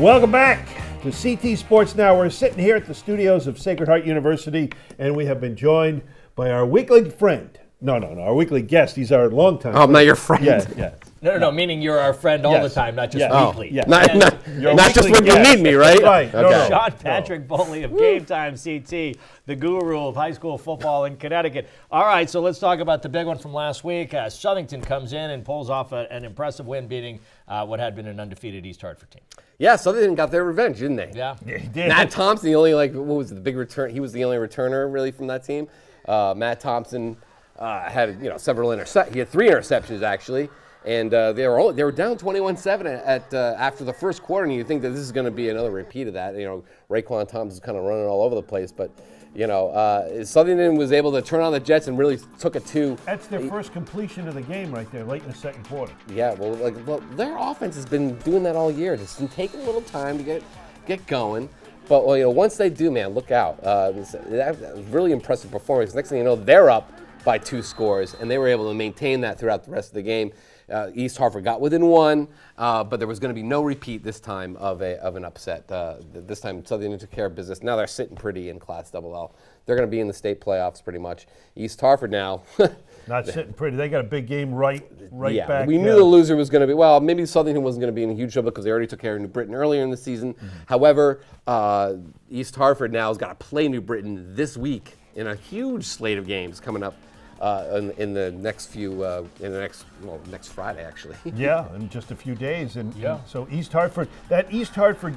Welcome back to CT Sports Now. We're sitting here at the studios of Sacred Heart University, and we have been joined by our weekly friend. No, our weekly guest. He's our longtime friend. I'm not your friend. Yeah. No, meaning you're our friend all the time, not just weekly. Yes. Not just when you need me, right? Right. Okay. No. Sean Patrick Bowley of Game Time CT, the guru of high school football in Connecticut. All right, so let's talk about the big one from last week. Southington comes in and pulls off an impressive win, beating what had been an undefeated East Hartford team. Yeah, Southington got their revenge, didn't they? Yeah. Yeah, he did. Matt Thompson, the only, what was it, the big return? He was the only returner, really, from that team. Matt Thompson had, several interceptions. He had 3 interceptions, actually. And they were down 21-7 at after the first quarter, and you think that this is going to be another repeat of that. Raekwon Thompson's kind of running all over the place, but Southington was able to turn on the Jets and really took it to. That's their first completion of the game right there, late in the second quarter. Yeah, well, their offense has been doing that all year. It's been taking a little time to get going, but once they do, man, look out. That was really impressive performance. Next thing you know, they're up by 2 scores, and they were able to maintain that throughout the rest of the game. East Hartford got within 1, but there was going to be no repeat this time of an upset. This time, Southern took care of business. Now they're sitting pretty in Class Double-L. They're going to be in the state playoffs pretty much. East Hartford now. Not sitting pretty. They got a big game right back. We knew the loser was going to be, maybe Southern wasn't going to be in huge trouble because they already took care of New Britain earlier in the season. Mm-hmm. However, East Hartford now has got to play New Britain this week in a huge slate of games coming up. In the next next Friday, actually. Yeah, in just a few days. And so East Hartford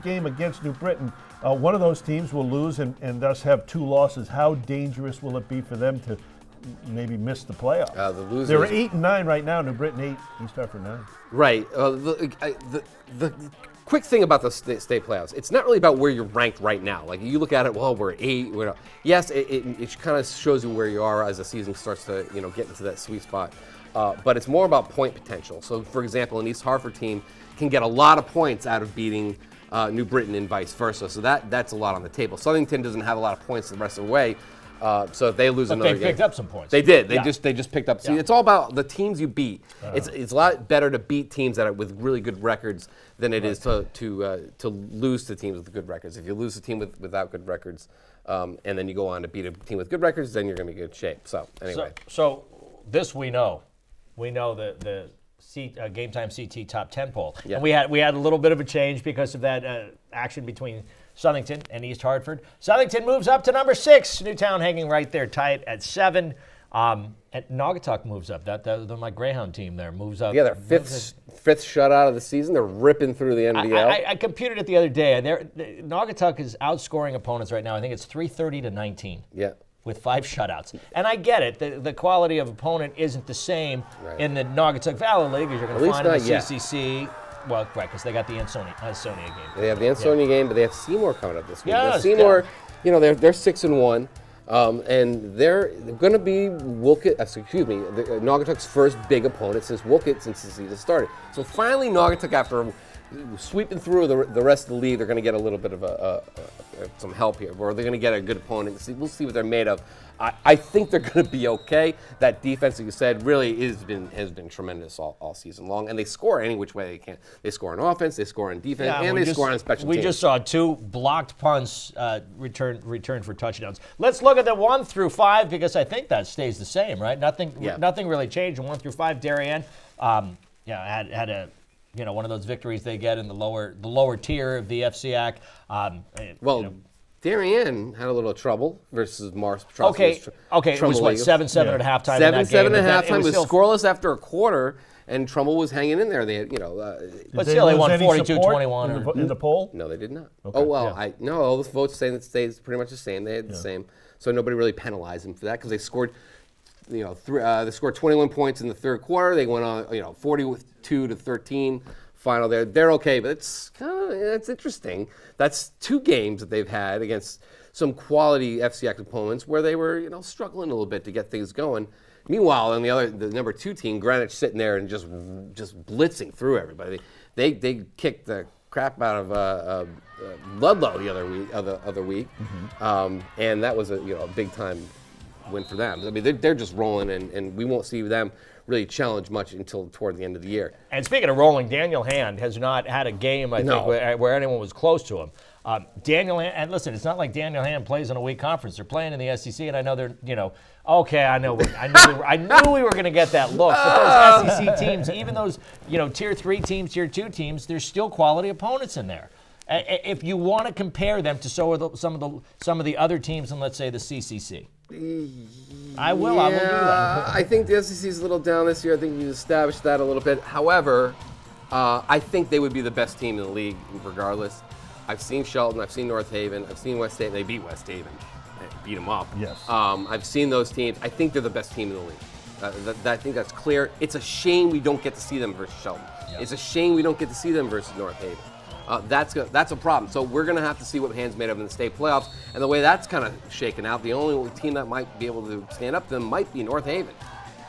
game against New Britain, one of those teams will lose and thus have 2 losses. How dangerous will it be for them to maybe miss the playoffs? The losers. They're 8-9 right now. New Britain 8, East Hartford 9. Right. The quick thing about the state playoffs, it's not really about where you're ranked right now. Like, you look at it, we're 8. Yes, it kind of shows you where you are as the season starts to get into that sweet spot. But it's more about point potential. So, for example, an East Hartford team can get a lot of points out of beating New Britain and vice versa. So that's a lot on the table. Southington doesn't have a lot of points the rest of the way. So if they lose another game, they picked up some points. They did. They just picked up. See, it's all about the teams you beat. It's a lot better to beat teams that are with really good records than it is to lose to teams with good records. If you lose a team without good records, and then you go on to beat a team with good records, then you're going to be in good shape. So anyway, so this we know the Game Time CT top 10 poll, and we had a little bit of a change because of that action between Southington and East Hartford. Southington moves up to number 6. Newtown hanging right there tight at 7. And Naugatuck moves up. They're my Greyhound team there moves up. Yeah, their fifth shutout of the season. They're ripping through the NBL. I computed it the other day. Naugatuck is outscoring opponents right now. I think it's 330-19. Yeah. With 5 shutouts. And I get it. The quality of opponent isn't the same in the Naugatuck Valley League as you're going to find in the CCC. Well, right, because they got the Ansonia game. They have the Ansonia game, but they have Seymour coming up this week. Yes, Seymour, they're 6-1, and they're going to be Naugatuck's first big opponent since the season started. So finally, Naugatuck, after sweeping through the rest of the league, they're going to get a little bit of some help here, or they're going to get a good opponent. We'll see what they're made of. I think they're going to be okay. That defense, like you said, really has been tremendous all season long, and they score any which way they can. They score on offense, they score on defense, and they score on special teams. We just saw 2 blocked punts return for touchdowns. Let's look at the 1 through 5 because I think that stays the same, right? Nothing really changed in 1 through 5. Darien, had a one of those victories they get in the lower tier of the FCAC. Darien had a little trouble versus Mars. Okay. It was 7-7 at halftime. 7-7 at halftime. It was scoreless after a quarter, and Trumbull was hanging in there. They had, but still, they won 42-21 in the poll. No, they did not. Okay. All the votes saying that stays pretty much the same. They had the same, so nobody really penalized them for that because they scored. They scored 21 points in the third quarter. They went on, 42-13. Final there. They're okay, but it's interesting. That's 2 games that they've had against some quality FCX opponents where they were, struggling a little bit to get things going. Meanwhile, on the number 2 team, Greenwich sitting there and just blitzing through everybody. They kicked the crap out of Ludlow the other week, and that was a big time win for them. I mean, they're just rolling, and we won't see them really challenge much until toward the end of the year. And speaking of rolling, Daniel Hand has not had a game, I think, where anyone was close to him. Daniel Hand, and listen, it's not like Daniel Hand plays in a weak conference. They're playing in the SEC, and I know they're, okay, I know, I knew we were going to get that look. But those SEC teams, even those, tier 3 teams, tier 2 teams, there's still quality opponents in there. If you want to compare them to some of the other teams in, let's say, the CCC. I will do that. I think the SEC is a little down this year. I think you established that a little bit. However, I think they would be the best team in the league regardless. I've seen Shelton, I've seen North Haven, I've seen West Haven. They beat West Haven, beat them up. Yes. I've seen those teams. I think they're the best team in the league. I think that's clear. It's a shame we don't get to see them versus Shelton. Yep. It's a shame we don't get to see them versus North Haven. That's a problem. So we're going to have to see what Hand's made of in the state playoffs. And the way that's kind of shaken out, the only team that might be able to stand up to them might be North Haven.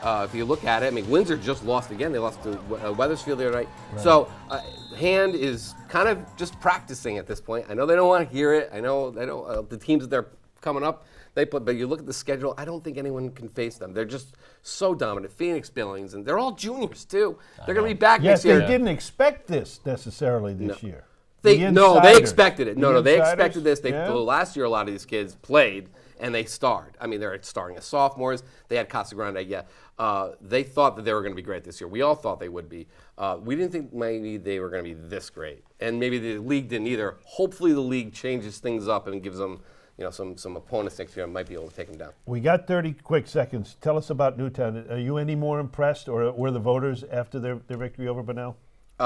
If you look at it, I mean, Windsor just lost again. They lost to Weathersfield the other night. Right. So Hand is kind of just practicing at this point. I know they don't want to hear it. I know the teams that they're coming up, but you look at the schedule, I don't think anyone can face them. They're just so dominant. Phoenix, Billings, and they're all juniors too. They're going to be back next year. Yes, they didn't expect this necessarily this year. They expected it. They expected this. Last year, a lot of these kids played and they starred. I mean, they're starring as sophomores. They had Casagrande. They thought that they were going to be great this year. We all thought they would be. We didn't think maybe they were going to be this great, and maybe the league didn't either. Hopefully, the league changes things up and gives them, some opponents next year might be able to take them down. We got 30 quick seconds. Tell us about Newtown. Are you any more impressed, or were the voters after their victory over Bunnell? We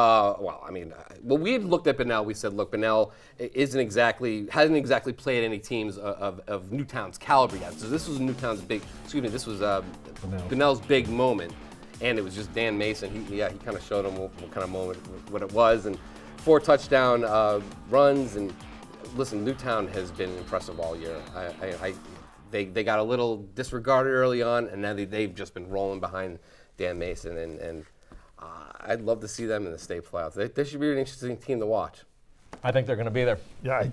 had looked at Bunnell. We said, look, Bunnell hasn't exactly played any teams of Newtown's caliber yet. So this was Bunnell's big moment, and it was just Dan Mason. He kind of showed them what kind of moment, what it was, and 4 touchdown runs. And listen, Newtown has been impressive all year. They got a little disregarded early on, and now they've just been rolling behind Dan Mason, and I'd love to see them in the state playoffs. They should be an interesting team to watch. I think they're going to be there. Yeah.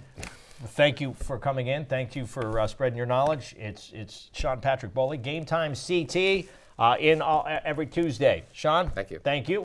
Thank you for coming in. Thank you for spreading your knowledge. It's Sean Patrick Bowley, Game Time CT, every Tuesday. Sean, thank you. Thank you.